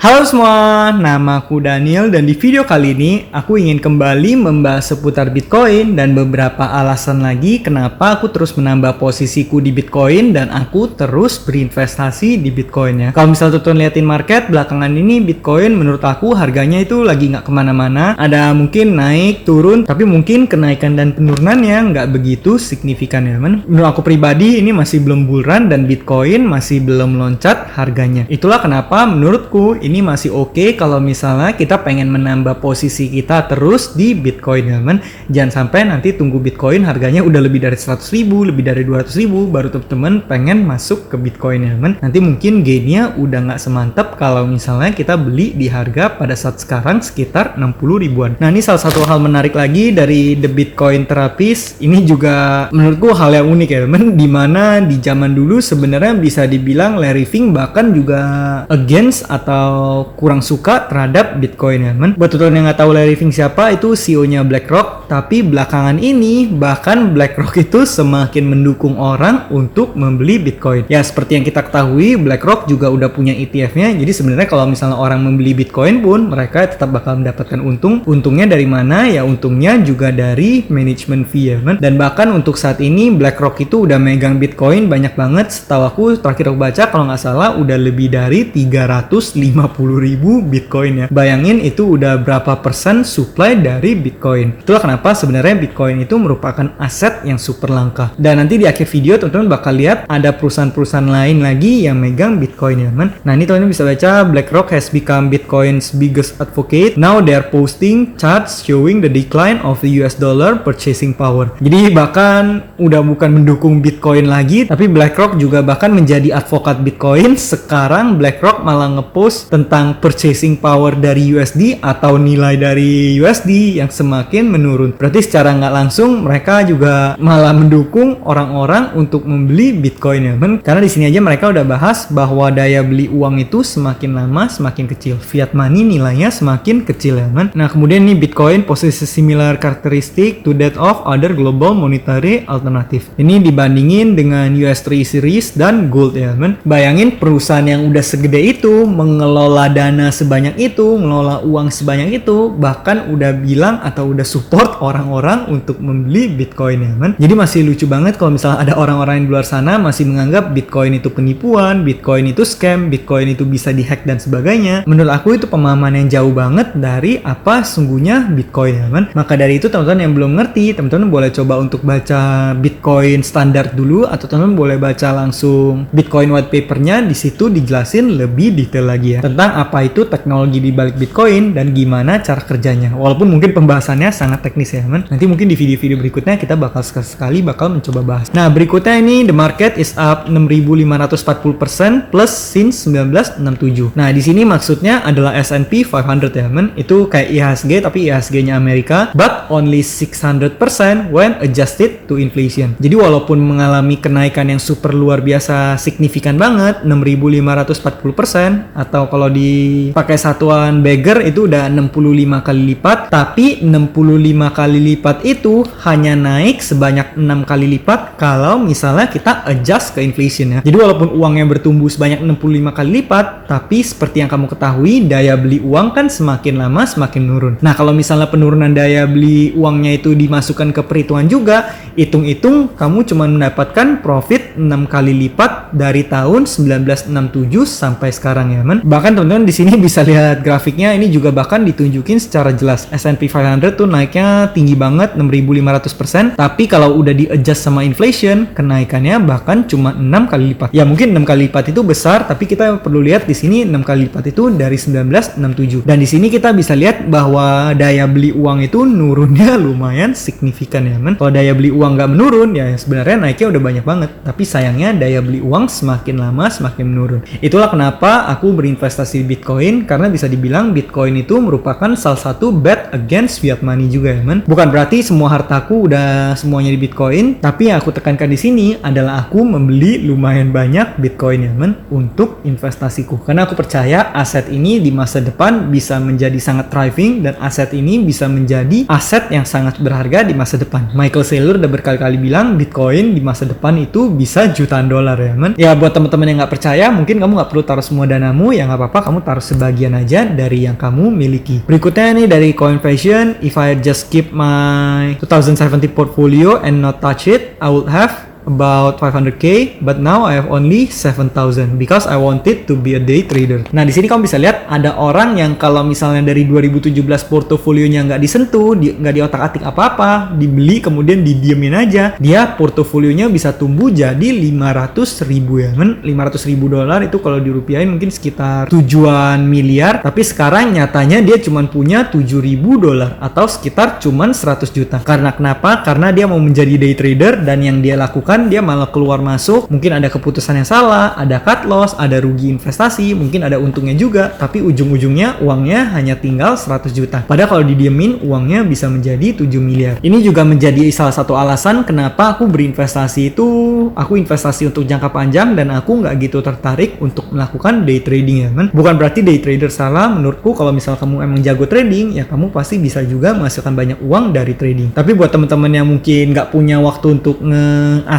Halo semua, nama aku Daniel dan di video kali ini aku ingin kembali membahas seputar Bitcoin dan beberapa alasan lagi kenapa aku terus menambah posisiku di Bitcoin dan aku terus berinvestasi di Bitcoin ya. Kalau misalnya tuh liatin market belakangan ini Bitcoin menurut aku harganya itu lagi nggak kemana-mana. Ada mungkin naik, turun, tapi mungkin kenaikan dan penurunannya nggak begitu signifikan ya men. Menurut aku pribadi ini masih belum bull run dan Bitcoin masih belum loncat harganya. Itulah kenapa menurutku ini masih oke kalau misalnya kita pengen menambah posisi kita terus di Bitcoin ya men. Jangan sampai nanti tunggu Bitcoin harganya udah lebih dari 100.000, lebih dari 200.000 baru teman-teman pengen masuk ke Bitcoin ya men. Nanti mungkin gainnya udah nggak semantap kalau misalnya kita beli di harga pada saat sekarang sekitar 60 ribuan. Nah ini salah satu hal menarik lagi dari The Bitcoin Therapist. Ini juga menurutku hal yang unik ya men, dimana di zaman dulu sebenarnya bisa dibilang Larry Fink bahkan juga against atau kurang suka terhadap Bitcoin ya men. Buat teman-teman yang nggak tahu Larry Fink siapa, itu CEO-nya BlackRock. Tapi belakangan ini bahkan BlackRock itu semakin mendukung orang untuk membeli Bitcoin. Ya seperti yang kita ketahui BlackRock juga udah punya ETF-nya. Jadi sebenarnya kalau misalnya orang membeli Bitcoin pun mereka tetap bakal mendapatkan untung. Untungnya dari mana? Ya untungnya juga dari management fee ya men. Dan bahkan untuk saat ini BlackRock itu udah megang Bitcoin banyak banget. Setahu aku terakhir aku baca kalau nggak salah udah lebih dari 350.000 Bitcoin ya. Bayangin itu udah berapa persen supply dari Bitcoin. Itulah kenapa sebenarnya Bitcoin itu merupakan aset yang super langka. Dan nanti di akhir video teman-teman bakal lihat ada perusahaan-perusahaan lain lagi yang megang Bitcoin ya men. Nah ini teman-teman bisa baca BlackRock has become Bitcoin's biggest advocate. Now they are posting charts showing the decline of the US dollar purchasing power. Jadi bahkan udah bukan mendukung Bitcoin lagi, tapi BlackRock juga bahkan menjadi advokat Bitcoin. Sekarang BlackRock malah ngepost tentang purchasing power dari USD atau nilai dari USD yang semakin menurun. Berarti secara nggak langsung mereka juga malah mendukung orang-orang untuk membeli Bitcoin ya men. Karena di sini aja mereka udah bahas bahwa daya beli uang itu semakin lama semakin kecil. Fiat money nilainya semakin kecil ya men. Nah kemudian nih Bitcoin possesses similar characteristic to that of other global monetary alternative. Ini dibandingin dengan US Treasuries dan gold ya men. Bayangin perusahaan yang udah segede itu mengelola dana sebanyak itu, mengelola uang sebanyak itu, bahkan udah bilang atau udah support orang-orang untuk membeli Bitcoin ya men. Jadi masih lucu banget kalau misalnya ada orang-orang yang di luar sana masih menganggap Bitcoin itu penipuan, Bitcoin itu scam, Bitcoin itu bisa dihack dan sebagainya. Menurut aku itu pemahaman yang jauh banget dari apa sungguhnya Bitcoin ya men. Maka dari itu teman-teman yang belum ngerti, teman-teman boleh coba untuk baca Bitcoin standar dulu atau teman-teman boleh baca langsung Bitcoin white papernya. Di situ dijelasin lebih detail lagi ya tentang apa itu teknologi di balik Bitcoin dan gimana cara kerjanya. Walaupun mungkin pembahasannya sangat teknis ya men. Nanti mungkin di video-video berikutnya kita bakal sekali bakal mencoba bahas. Nah berikutnya ini the market is up 6.540% plus since 1967. Nah di sini maksudnya adalah S&P 500 ya men. Itu kayak IHSG tapi IHSG-nya Amerika, but only 600% when adjusted to inflation. Jadi walaupun mengalami kenaikan yang super luar biasa signifikan banget 6.540% atau kalau dipakai satuan Bagger itu udah 65 kali lipat, tapi 65 kali lipat itu hanya naik sebanyak 6 kali lipat kalau misalnya kita adjust ke inflation ya. Jadi walaupun uangnya bertumbuh sebanyak 65 kali lipat, tapi seperti yang kamu ketahui daya beli uang kan semakin lama semakin menurun. Nah kalau misalnya penurunan daya beli uangnya itu dimasukkan ke perhitungan juga, hitung-hitung kamu cuma mendapatkan profit 6 kali lipat dari tahun 1967 sampai sekarang ya men. Bahkan teman-teman di sini bisa lihat grafiknya, ini juga bahkan ditunjukin secara jelas. S&P 500 tuh naiknya tinggi banget 6.500%, tapi kalau udah di-adjust sama inflation, kenaikannya bahkan cuma 6 kali lipat. Ya mungkin 6 kali lipat itu besar, tapi kita perlu lihat di sini 6 kali lipat itu dari 1967. Dan di sini kita bisa lihat bahwa daya beli uang itu nurunnya lumayan signifikan ya men. Kalau daya beli uang nggak menurun, ya sebenarnya naiknya udah banyak banget. Tapi sayangnya daya beli uang semakin lama semakin menurun. Itulah kenapa aku berinvestasi di Bitcoin, karena bisa dibilang Bitcoin itu merupakan salah satu bet against fiat money juga ya men. Bukan berarti semua hartaku udah semuanya di Bitcoin, tapi yang aku tekankan di sini adalah aku membeli lumayan banyak Bitcoin ya men untuk investasiku. Karena aku percaya aset ini di masa depan bisa menjadi sangat thriving dan aset ini bisa menjadi aset yang sangat berharga di masa depan. Michael Saylor udah berkali-kali bilang Bitcoin di masa depan itu bisa bisa jutaan dolar ya men. Ya buat teman-teman yang nggak percaya, mungkin kamu nggak perlu taruh semua danamu, ya nggak apa-apa, kamu taruh sebagian aja dari yang kamu miliki. Berikutnya nih dari Coinvasion, if I just keep my 2070 portfolio and not touch it, I would have about 500k, but now I have only 7,000 because I wanted to be a day trader. Nah, di sini kamu bisa lihat ada orang yang kalau misalnya dari 2017 portofolionya nggak disentuh, nggak diotak-atik apa-apa, dibeli kemudian didiemin aja, dia portofolionya bisa tumbuh jadi 500.000 ya men. 500.000 dolar itu kalau dirupiahin mungkin sekitar 7 miliar, tapi sekarang nyatanya dia cuma punya 7.000 dolar atau sekitar cuman 100 juta. Karena kenapa? Karena dia mau menjadi day trader dan yang dia lakukan dia malah keluar masuk, mungkin ada keputusan yang salah, ada cut loss, ada rugi investasi, mungkin ada untungnya juga, tapi ujung-ujungnya uangnya hanya tinggal 100 juta. Padahal kalau didiemin uangnya bisa menjadi 7 miliar. Ini juga menjadi salah satu alasan kenapa aku berinvestasi itu, aku investasi untuk jangka panjang dan aku nggak gitu tertarik untuk melakukan day trading ya kan. Bukan berarti day trader salah, menurutku kalau misal kamu emang jago trading, ya kamu pasti bisa juga menghasilkan banyak uang dari trading. Tapi buat teman-teman yang mungkin nggak punya waktu untuk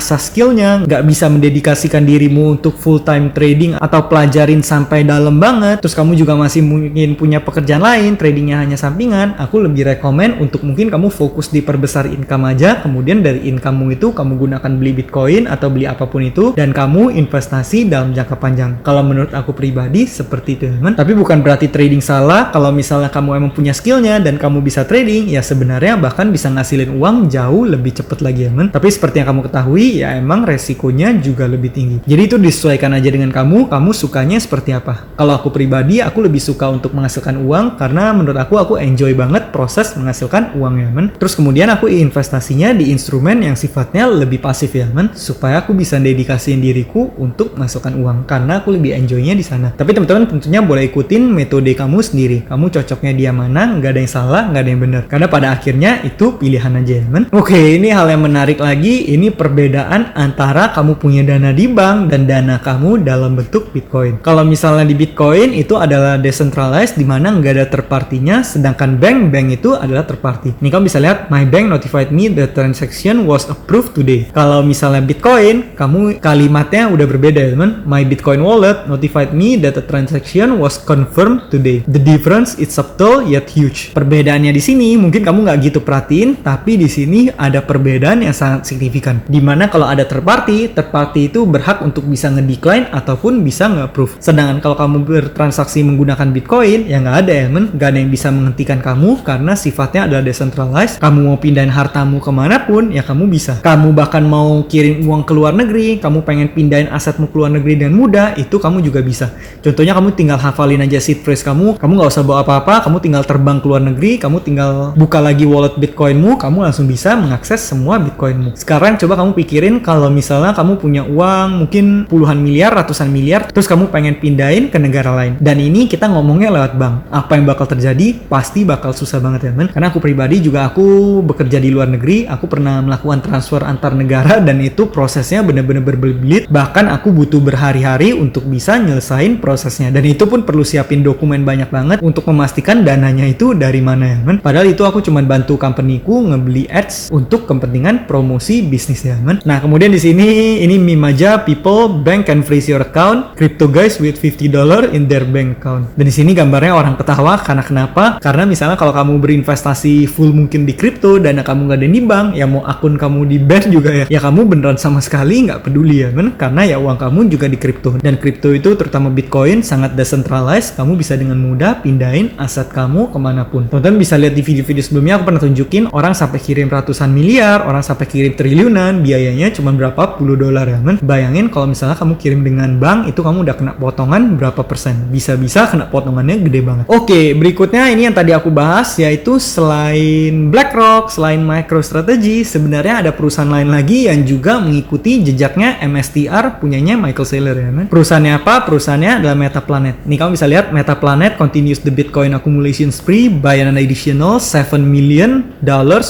asas skillnya, nggak bisa mendedikasikan dirimu untuk full time trading atau pelajarin sampai dalam banget, terus kamu juga masih mungkin punya pekerjaan lain, tradingnya hanya sampingan, aku lebih rekomen untuk mungkin kamu fokus di perbesar income aja, kemudian dari income-mu itu kamu gunakan beli Bitcoin atau beli apapun itu, dan kamu investasi dalam jangka panjang. Kalau menurut aku pribadi seperti itu teman. Tapi bukan berarti trading salah. Kalau misalnya kamu emang punya skillnya dan kamu bisa trading, ya sebenarnya bahkan bisa ngasilin uang jauh lebih cepet lagi teman. Tapi seperti yang kamu ketahui, ya emang resikonya juga lebih tinggi. Jadi itu disesuaikan aja dengan kamu sukanya seperti apa. Kalau aku pribadi, aku lebih suka untuk menghasilkan uang karena menurut aku enjoy banget proses menghasilkan uang ya men. Terus kemudian aku investasinya di instrumen yang sifatnya lebih pasif ya men, supaya aku bisa dedikasiin diriku untuk menghasilkan uang karena aku lebih enjoynya di sana. Tapi teman-teman tentunya boleh ikutin metode kamu sendiri. Kamu cocoknya dia mana, nggak ada yang salah, nggak ada yang benar. Karena pada akhirnya itu pilihan aja ya men. Oke, ini hal yang menarik lagi, ini perbedaan antara kamu punya dana di bank dan dana kamu dalam bentuk Bitcoin. Kalau misalnya di Bitcoin itu adalah decentralized, di mana nggak ada third party-nya, sedangkan bank itu adalah third party. Nih kamu bisa lihat, my bank notified me the transaction was approved today. Kalau misalnya Bitcoin, kamu kalimatnya udah berbeda ya teman. My Bitcoin wallet notified me that the transaction was confirmed today. The difference is subtle yet huge. Perbedaannya di sini mungkin kamu nggak gitu perhatiin, tapi di sini ada perbedaan yang sangat signifikan. Dimana kalau ada third party itu berhak untuk bisa nge-decline ataupun bisa nge-approve. Sedangkan kalau kamu bertransaksi menggunakan Bitcoin, ya nggak ada ya men, nggak ada yang bisa menghentikan kamu karena sifatnya adalah decentralized. Kamu mau pindahin hartamu kemanapun, ya kamu bisa. Kamu bahkan mau kirim uang ke luar negeri, kamu pengen pindahin asetmu ke luar negeri dengan mudah, itu kamu juga bisa. Contohnya kamu tinggal hafalin aja seed phrase kamu nggak usah bawa apa-apa, kamu tinggal terbang ke luar negeri, kamu tinggal buka lagi wallet Bitcoinmu, kamu langsung bisa mengakses semua Bitcoinmu. Sekarang coba kamu pikirin kalau misalnya kamu punya uang mungkin puluhan miliar, ratusan miliar, terus kamu pengen pindahin ke negara lain. Dan ini kita ngomongnya lewat bank. Apa yang bakal terjadi? Pasti bakal susah banget ya men. Karena aku pribadi juga aku bekerja di luar negeri, aku pernah melakukan transfer antar negara dan itu prosesnya bener-bener berbelit. Bahkan aku butuh berhari-hari untuk bisa nyelesain prosesnya. Dan itu pun perlu siapin dokumen banyak banget untuk memastikan dananya itu dari mana ya men. Padahal itu aku cuma bantu company-ku ngebeli ads untuk kepentingan promosi bisnis ya men. Nah kemudian di sini ini meme aja, people bank can freeze your account, crypto guys with $50 in their bank account. Dan di sini gambarnya orang ketawa karena kenapa? Karena misalnya kalau kamu berinvestasi full mungkin di kripto, dana kamu nggak ada di bank, ya mau akun kamu di bank juga ya kamu beneran sama sekali nggak peduli ya men, karena ya uang kamu juga di kripto. Dan kripto itu terutama Bitcoin sangat decentralized, kamu bisa dengan mudah pindahin aset kamu kemanapun. Teman-teman bisa lihat di video-video sebelumnya aku pernah tunjukin orang sampai kirim ratusan miliar, orang sampai kirim triliunan, biayanya cuma berapa puluh dolar ya men. Bayangin kalau misalnya kamu kirim dengan bank, itu kamu udah kena potongan berapa persen, bisa-bisa kena potongannya gede banget. Oke, berikutnya ini yang tadi aku bahas, yaitu selain BlackRock, selain MicroStrategy, sebenarnya ada perusahaan lain lagi yang juga mengikuti jejaknya MSTR punyanya Michael Saylor ya men. Perusahaannya apa? Perusahaannya adalah Metaplanet. Nih kamu bisa lihat, Metaplanet continues the Bitcoin accumulation spree by an additional $7 million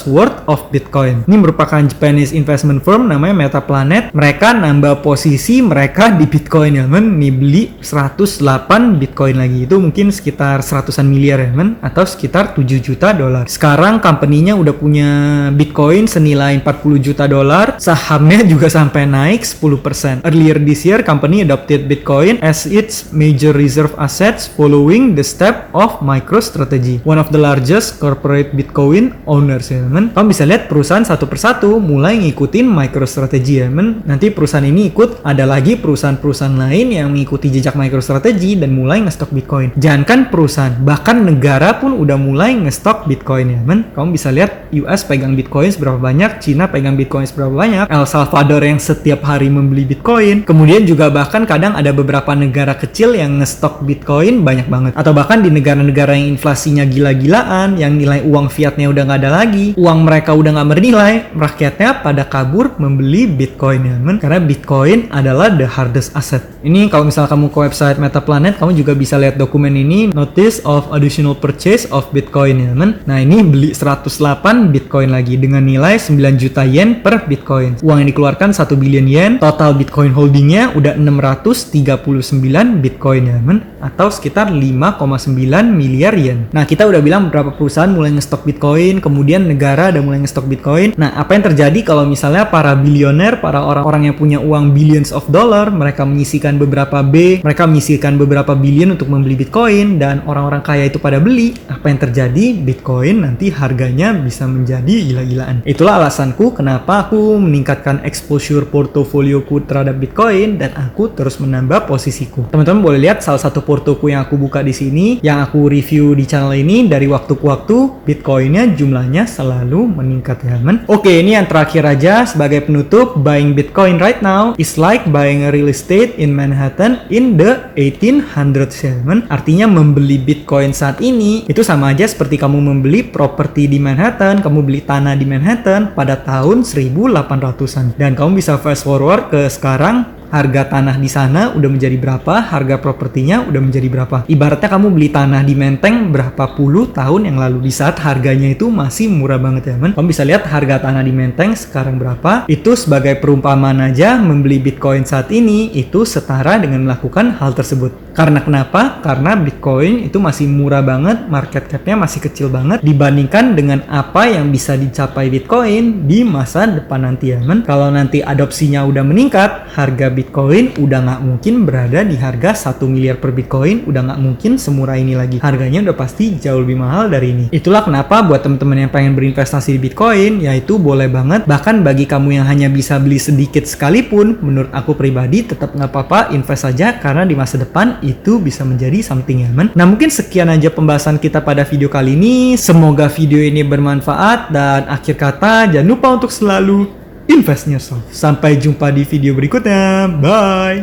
worth of Bitcoin. Ini merupakan Japanese investment firm namanya Metaplanet. Mereka nambah posisi mereka di Bitcoin ya men, nih beli 108 Bitcoin lagi, itu mungkin sekitar 100-an miliar ya men, atau sekitar 7 juta dolar. Sekarang company-nya udah punya Bitcoin senilai 40 juta dolar, sahamnya juga sampai naik 10%. Earlier this year, company adopted Bitcoin as its major reserve assets following the step of MicroStrategy, one of the largest corporate Bitcoin owners ya men. Kamu bisa lihat perusahaan satu persatu mulai ngikutin MicroStrategy ya men. Nanti perusahaan ini ikut, ada lagi perusahaan-perusahaan lain yang mengikuti jejak MicroStrategy dan mulai ngestok Bitcoin. Jangankan perusahaan, bahkan negara pun udah mulai ngestok Bitcoin ya men. Kamu bisa lihat US pegang Bitcoin seberapa banyak, Cina pegang Bitcoin seberapa banyak, El Salvador yang setiap hari membeli Bitcoin. Kemudian juga bahkan kadang ada beberapa negara kecil yang ngestok Bitcoin banyak banget. Atau bahkan di negara-negara yang inflasinya gila-gilaan, yang nilai uang fiatnya udah nggak ada lagi, uang mereka udah nggak bernilai, rakyatnya pada kabur membeli Bitcoin ya men. Karena Bitcoin adalah the hardest asset. Ini kalau misalnya kamu ke website Metaplanet, kamu juga bisa lihat dokumen ini, Notice of Additional Purchase of Bitcoin ya men. Nah ini beli 108 Bitcoin lagi dengan nilai 9 juta yen per Bitcoin. Uang yang dikeluarkan 1 billion yen, total Bitcoin holdingnya udah 639 Bitcoin ya men, atau sekitar 5,9 miliar yen. Nah kita udah bilang beberapa perusahaan mulai ngestok Bitcoin, kemudian negara udah mulai ngestok Bitcoin. Nah apa yang terjadi kalau misalnya para bilioner, para orang-orang yang punya uang billions of dollar, mereka menyisihkan beberapa mereka menyisihkan beberapa billion untuk membeli Bitcoin, dan orang-orang kaya itu pada beli, apa yang terjadi? Bitcoin nanti harganya bisa menjadi gila-gilaan. Itulah alasanku kenapa aku meningkatkan exposure portofolioku terhadap Bitcoin dan aku terus menambah posisiku. Teman-teman boleh lihat salah satu portoku yang aku buka di sini, yang aku review di channel ini, dari waktu ke waktu Bitcoinnya jumlahnya selalu meningkat ya men. Oke, ini yang terakhir aja sebagai penutup. Buying Bitcoin right now is like buying a real estate in Manhattan in the 1800s ya men. Artinya membeli Bitcoin saat ini itu sama aja seperti kamu membeli properti di Manhattan, kamu beli tanah di Manhattan pada tahun 1800-an. Dan kamu bisa fast forward ke sekarang, harga tanah di sana udah menjadi berapa, harga propertinya udah menjadi berapa. Ibaratnya kamu beli tanah di Menteng berapa puluh tahun yang lalu, di saat harganya itu masih murah banget ya men. Kamu bisa lihat harga tanah di Menteng sekarang berapa. Itu sebagai perumpamaan aja, membeli Bitcoin saat ini itu setara dengan melakukan hal tersebut. Karena kenapa? Karena Bitcoin itu masih murah banget, market cap-nya masih kecil banget dibandingkan dengan apa yang bisa dicapai Bitcoin di masa depan nanti ya men. Kalau nanti adopsinya udah meningkat, harga Bitcoin udah nggak mungkin berada di harga 1 miliar per Bitcoin, udah nggak mungkin semurah ini lagi. Harganya udah pasti jauh lebih mahal dari ini. Itulah kenapa buat teman-teman yang pengen berinvestasi di Bitcoin, yaitu boleh banget. Bahkan bagi kamu yang hanya bisa beli sedikit sekalipun, menurut aku pribadi tetap nggak apa-apa, invest saja, karena di masa depan itu bisa menjadi something ya men. Nah mungkin sekian aja pembahasan kita pada video kali ini. Semoga video ini bermanfaat, dan akhir kata jangan lupa untuk selalu invest in yourself. Sampai jumpa di video berikutnya. Bye.